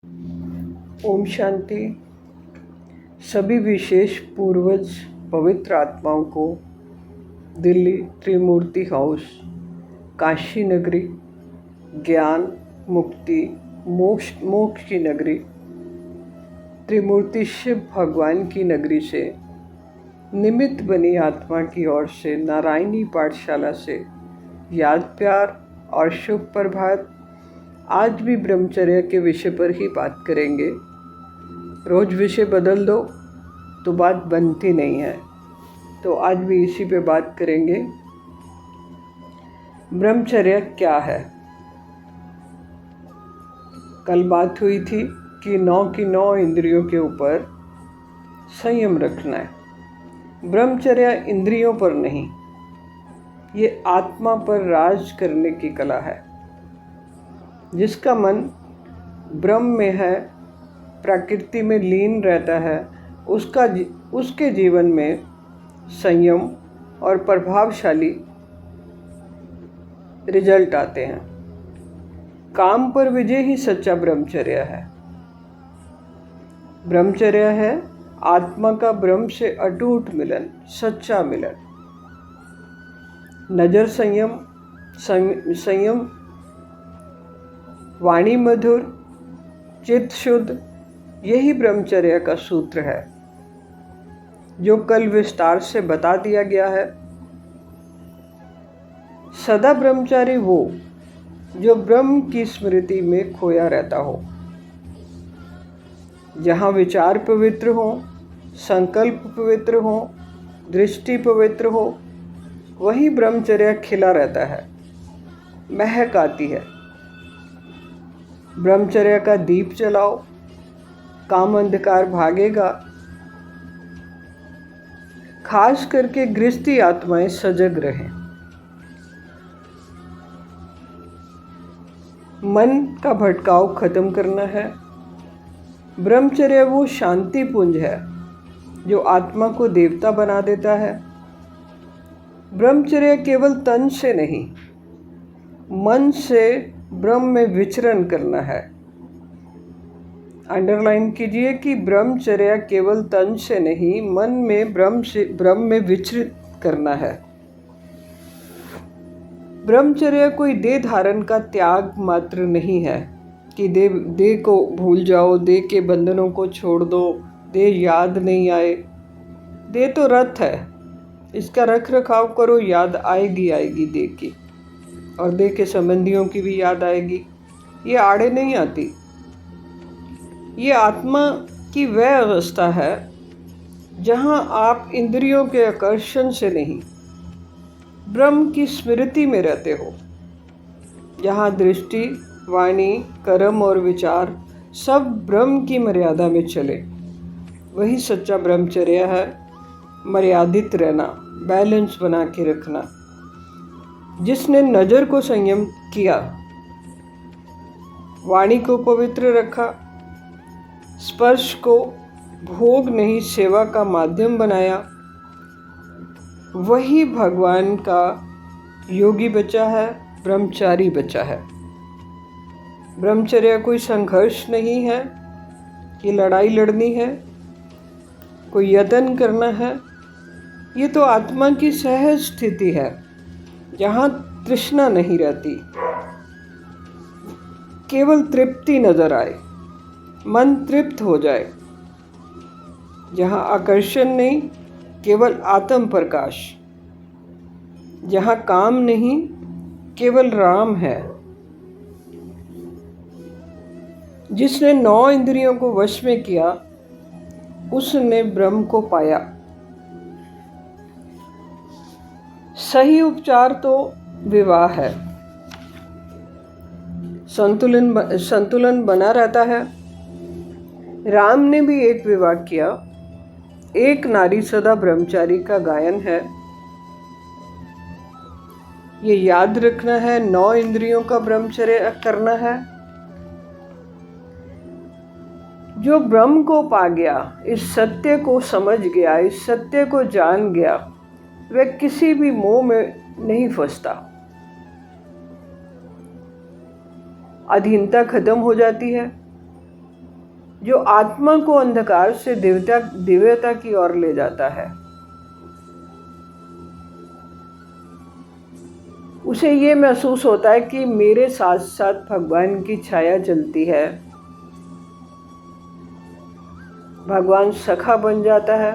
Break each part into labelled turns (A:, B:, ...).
A: ओम शांति। सभी विशेष पूर्वज पवित्र आत्माओं को दिल्ली त्रिमूर्ति हाउस, काशी नगरी, ज्ञान मुक्ति मोक्ष की नगरी, त्रिमूर्ति शिव भगवान की नगरी से निमित्त बनी आत्मा की ओर से नारायणी पाठशाला से याद प्यार और शुभ प्रभात। आज भी ब्रह्मचर्य के विषय पर ही बात करेंगे। रोज विषय बदल दो तो बात बनती नहीं है, तो आज भी इसी पे बात करेंगे। ब्रह्मचर्य क्या है? कल बात हुई थी कि 9 की 9 इंद्रियों के ऊपर संयम रखना है। ब्रह्मचर्य इंद्रियों पर नहीं, ये आत्मा पर राज करने की कला है। जिसका मन ब्रह्म में है, प्रकृति में लीन रहता है, उसके जीवन में संयम और प्रभावशाली रिजल्ट आते हैं। काम पर विजय ही सच्चा ब्रह्मचर्य है। ब्रह्मचर्य है आत्मा का ब्रह्म से अटूट मिलन, सच्चा मिलन। नजर संयम, वाणी मधुर, चित्त शुद्ध, यही ब्रह्मचर्य का सूत्र है जो कल विस्तार से बता दिया गया है। सदा ब्रह्मचारी वो जो ब्रह्म की स्मृति में खोया रहता हो। जहाँ विचार पवित्र हो, संकल्प पवित्र हो, दृष्टि पवित्र हो, वही ब्रह्मचर्य खिला रहता है, महक आती है। ब्रह्मचर्य का दीप जलाओ, काम अंधकार भागेगा। खास करके गृहस्थी आत्माएं सजग रहें। मन का भटकाव खत्म करना है। ब्रह्मचर्य वो शांति पुंज है जो आत्मा को देवता बना देता है। ब्रह्मचर्य केवल तन से नहीं, मन से ब्रह्म में विचरण करना है। अंडरलाइन कीजिए कि ब्रह्मचर्य केवल तन से नहीं, मन में ब्रह्म में विचरित करना है। ब्रह्मचर्य कोई देह धारण का त्याग मात्र नहीं है कि देह को भूल जाओ, देह के बंधनों को छोड़ दो, देह याद नहीं आए। देह तो रथ है, इसका रख रखाव करो, याद आएगी देह की, और देह के संबंधियों की भी याद आएगी। ये आड़े नहीं आती। ये आत्मा की वह अवस्था है जहाँ आप इंद्रियों के आकर्षण से नहीं, ब्रह्म की स्मृति में रहते हो। जहाँ दृष्टि, वाणी, कर्म और विचार सब ब्रह्म की मर्यादा में चले, वही सच्चा ब्रह्मचर्य है। मर्यादित रहना, बैलेंस बना के रखना। जिसने नज़र को संयम किया, वाणी को पवित्र रखा, स्पर्श को भोग नहीं सेवा का माध्यम बनाया, वही भगवान का योगी बचा है, ब्रह्मचारी बचा है। ब्रह्मचर्य कोई संघर्ष नहीं है कि लड़ाई लड़नी है, कोई यत्न करना है। ये तो आत्मा की सहज स्थिति है जहाँ तृष्णा नहीं रहती, केवल तृप्ति नजर आए, मन तृप्त हो जाए। जहाँ आकर्षण नहीं, केवल आत्म प्रकाश। जहाँ काम नहीं, केवल राम है। जिसने 9 इंद्रियों को वश में किया, उसने ब्रह्म को पाया। सही उपचार तो विवाह है। संतुलन बना रहता है। राम ने भी एक विवाह किया। एक नारी सदा ब्रह्मचारी का गायन है। ये याद रखना है, 9 इंद्रियों का ब्रह्मचर्य करना है। जो ब्रह्म को पा गया, इस सत्य को समझ गया, इस सत्य को जान गया, वह किसी भी मोह में नहीं फंसता। अधीनता खत्म हो जाती है। जो आत्मा को अंधकार से दिव्यता की ओर ले जाता है। उसे ये महसूस होता है कि मेरे साथ साथ भगवान की छाया चलती है। भगवान सखा बन जाता है।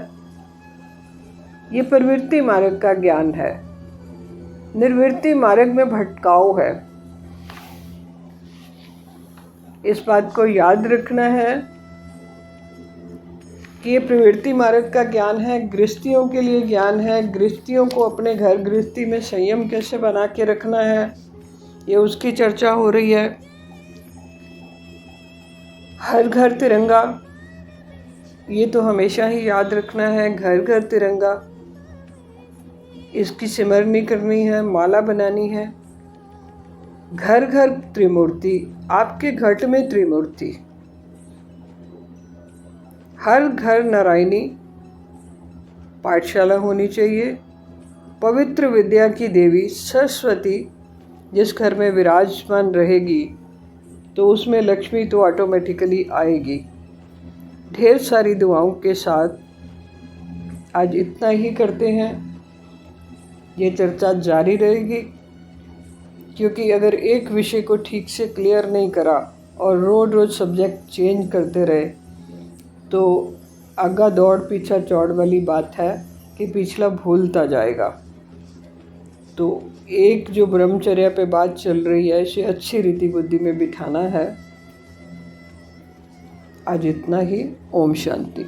A: ये प्रवृत्ति मार्ग का ज्ञान है। निर्वृत्ति मार्ग में भटकाव है। इस बात को याद रखना है कि ये प्रवृत्ति मार्ग का ज्ञान है, गृहस्थियों के लिए ज्ञान है। गृहस्थियों को अपने घर गृहस्थी में संयम कैसे बना के रखना है, ये उसकी चर्चा हो रही है। हर घर तिरंगा, ये तो हमेशा ही याद रखना है। घर घर तिरंगा, इसकी सिमरनी करनी है, माला बनानी है। घर घर त्रिमूर्ति, आपके घट में त्रिमूर्ति। हर घर नारायणी पाठशाला होनी चाहिए। पवित्र विद्या की देवी सरस्वती जिस घर में विराजमान रहेगी तो उसमें लक्ष्मी तो ऑटोमेटिकली आएगी। ढेर सारी दुआओं के साथ आज इतना ही करते हैं। ये चर्चा जारी रहेगी, क्योंकि अगर एक विषय को ठीक से क्लियर नहीं करा और रोज़ सब्जेक्ट चेंज करते रहे तो आगा दौड़ पीछा चौड़ वाली बात है कि पिछला भूलता जाएगा। तो एक जो ब्रह्मचर्या पे बात चल रही है, इसे अच्छी रीति बुद्धि में बिठाना है। आज इतना ही। ओम शांति।